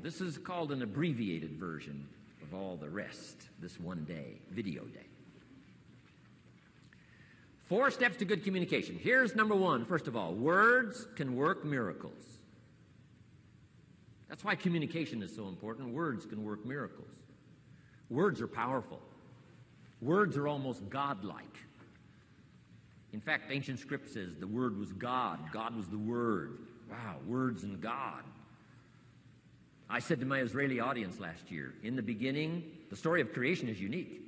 This is called an abbreviated version of all the rest, this one day, video day. 4 steps to good communication. Here's number 1, first of all. Words can work miracles. That's why communication is so important. Words can work miracles. Words are powerful. Words are almost godlike. In fact, ancient script says the Word was God. God was the Word. Wow, words and God. I said to my Israeli audience last year, in the beginning, the story of creation is unique.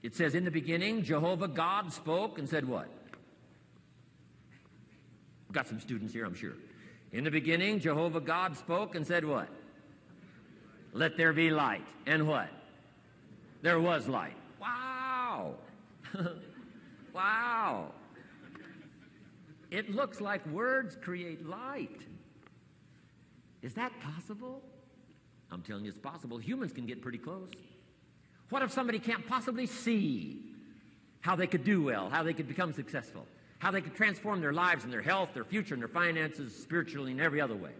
It says, in the beginning, Jehovah God spoke and said what? We've got some students here, I'm sure. In the beginning, Jehovah God spoke and said what? Let there be light. And what? There was light. Wow. Wow. It looks like words create light. Is that possible? I'm telling you it's possible. Humans can get pretty close. What if somebody can't possibly see how they could do well, how they could become successful, how they could transform their lives and their health, their future, and their finances, spiritually, and every other way?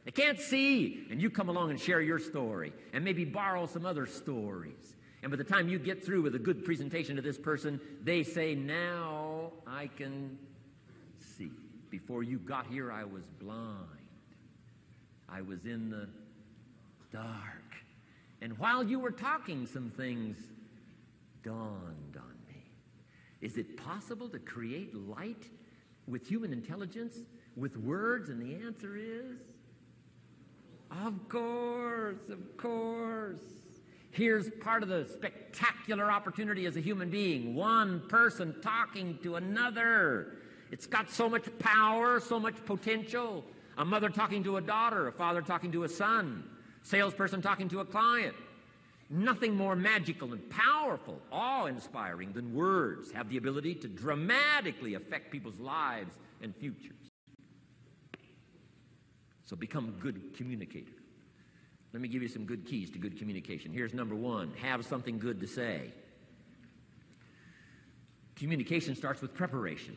They can't see, and you come along and share your story, and maybe borrow some other stories. And by the time you get through with a good presentation to this person, they say, now I can see. Before you got here, I was blind. I was in the dark. And while you were talking, some things dawned on me. Is it possible to create light with human intelligence, with words? And the answer is, of course, of course. Here's part of the spectacular opportunity as a human being. One person talking to another. It's got so much power, so much potential. A mother talking to a daughter, a father talking to a son, salesperson talking to a client. Nothing more magical and powerful, awe-inspiring than words have the ability to dramatically affect people's lives and futures. So become a good communicator. Let me give you some good keys to good communication. Here's number 1, have something good to say. Communication starts with preparation.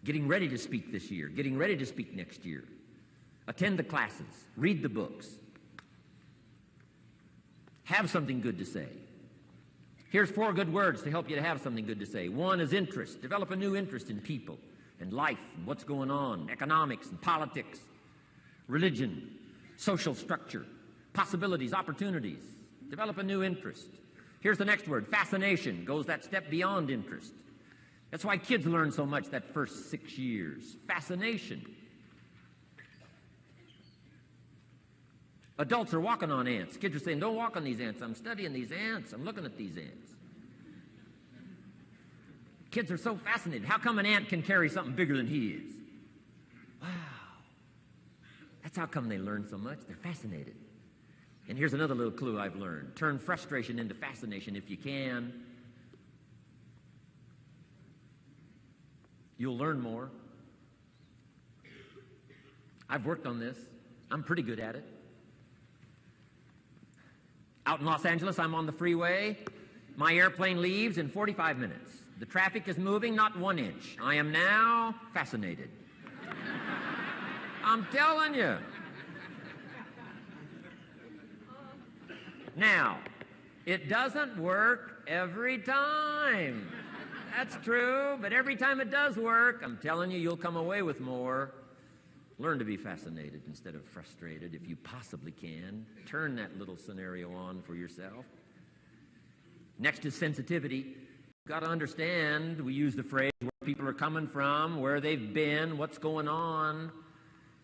Getting ready to speak this year, getting ready to speak next year. Attend the classes, read the books. Have something good to say. Here's 4 good words to help you to have something good to say. 1 is interest. Develop a new interest in people and life and what's going on, economics and politics, religion, social structure, possibilities, opportunities. Develop a new interest. Here's the next word, fascination. Goes that step beyond interest. That's why kids learn so much that first 6 years. Fascination. Adults are walking on ants. Kids are saying, don't walk on these ants. I'm studying these ants. I'm looking at these ants. Kids are so fascinated. How come an ant can carry something bigger than he is? Wow. That's how come they learn so much. They're fascinated. And here's another little clue I've learned. Turn frustration into fascination if you can. You'll learn more. I've worked on this. I'm pretty good at it. Out in Los Angeles, I'm on the freeway. My airplane leaves in 45 minutes. The traffic is moving not 1 inch. I am now fascinated. I'm telling you. Now, it doesn't work every time. That's true, but every time it does work, I'm telling you, you'll come away with more. Learn to be fascinated instead of frustrated if you possibly can. Turn that little scenario on for yourself. Next is sensitivity. You've got to understand, we use the phrase, where people are coming from, where they've been, what's going on.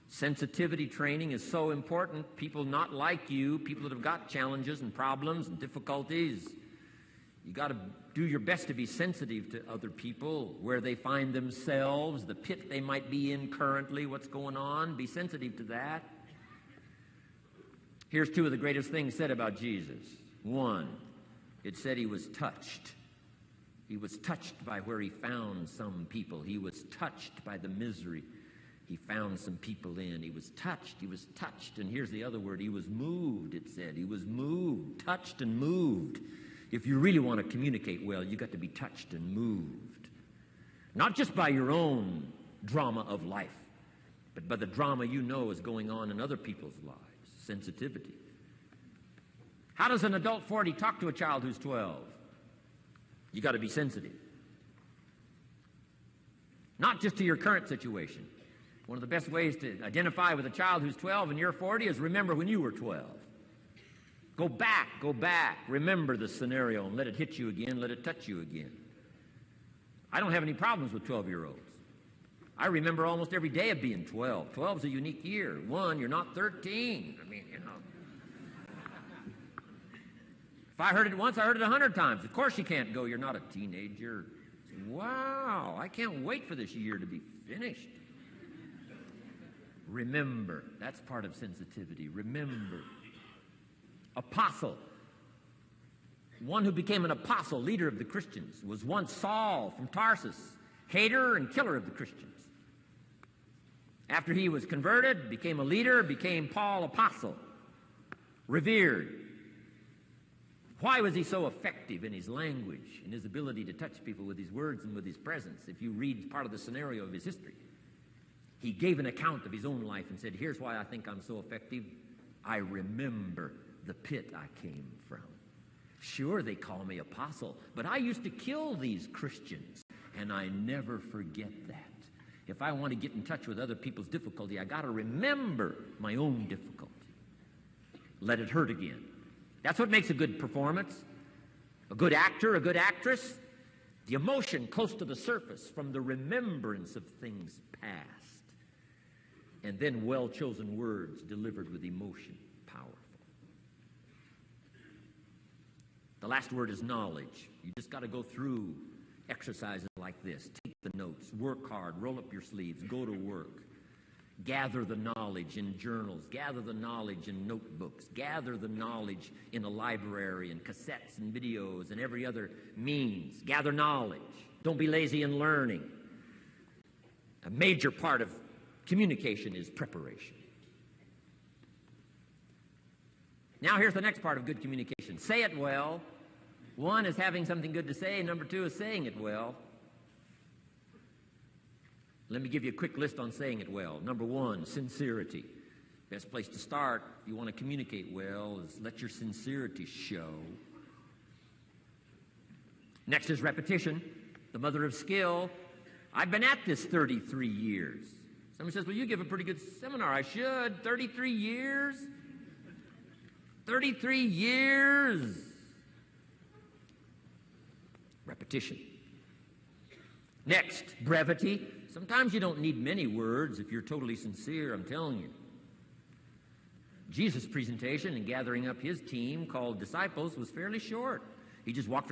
Sensitivity training is so important. People not like you, people that have got challenges and problems and difficulties, you got to do your best to be sensitive to other people, where they find themselves, the pit they might be in currently, what's going on. Be sensitive to that. Here's 2 of the greatest things said about Jesus. 1, it said he was touched. He was touched by where he found some people. He was touched by the misery he found some people in. He was touched. He was touched. And here's the other word. He was moved, it said. He was moved, touched and moved. If you really want to communicate well, you've got to be touched and moved. Not just by your own drama of life, but by the drama you know is going on in other people's lives. Sensitivity. How does an adult 40 talk to a child who's 12? You got to be sensitive. Not just to your current situation. One of the best ways to identify with a child who's 12 and you're 40 is remember when you were 12. Go back, remember the scenario and let it hit you again, let it touch you again. I don't have any problems with 12-year-olds. I remember almost every day of being 12. 12's a unique year. One, you're not 13. I mean, you know. If I heard it once, I heard it 100 times. Of course you can't go, you're not a teenager. Wow, I can't wait for this year to be finished. Remember, that's part of sensitivity. Remember. Apostle. One who became an apostle, leader of the Christians, was once Saul from Tarsus, hater and killer of the Christians. After he was converted, became a leader, became Paul apostle, revered. Why was he so effective in his language, in his ability to touch people with his words and with his presence? If you read part of the scenario of his history, he gave an account of his own life and said, here's why I think I'm so effective. I remember the pit I came from. Sure, they call me apostle, but I used to kill these Christians, and I never forget that. If I want to get in touch with other people's difficulty, I got to remember my own difficulty. Let it hurt again. That's what makes a good performance. A good actor, a good actress, the emotion close to the surface from the remembrance of things past, and then well-chosen words delivered with emotion. Powerful. The last word is knowledge. You just got to go through exercises like this. Take the notes, work hard, roll up your sleeves, go to work. Gather the knowledge in journals, gather the knowledge in notebooks, gather the knowledge in a library and cassettes and videos and every other means. Gather knowledge. Don't be lazy in learning. A major part of communication is preparation. Now here's the next part of good communication. Say it well. One is having something good to say. Number two is saying it well. Let me give you a quick list on saying it well. Number one, sincerity. Best place to start if you want to communicate well is let your sincerity show. Next is repetition, the mother of skill. I've been at this 33 years. Somebody says, well, you give a pretty good seminar. I should. 33 years? 33 years. Repetition. Next, brevity. Sometimes you don't need many words if you're totally sincere, I'm telling you. Jesus' presentation in gathering up his team called disciples was fairly short. He just walked around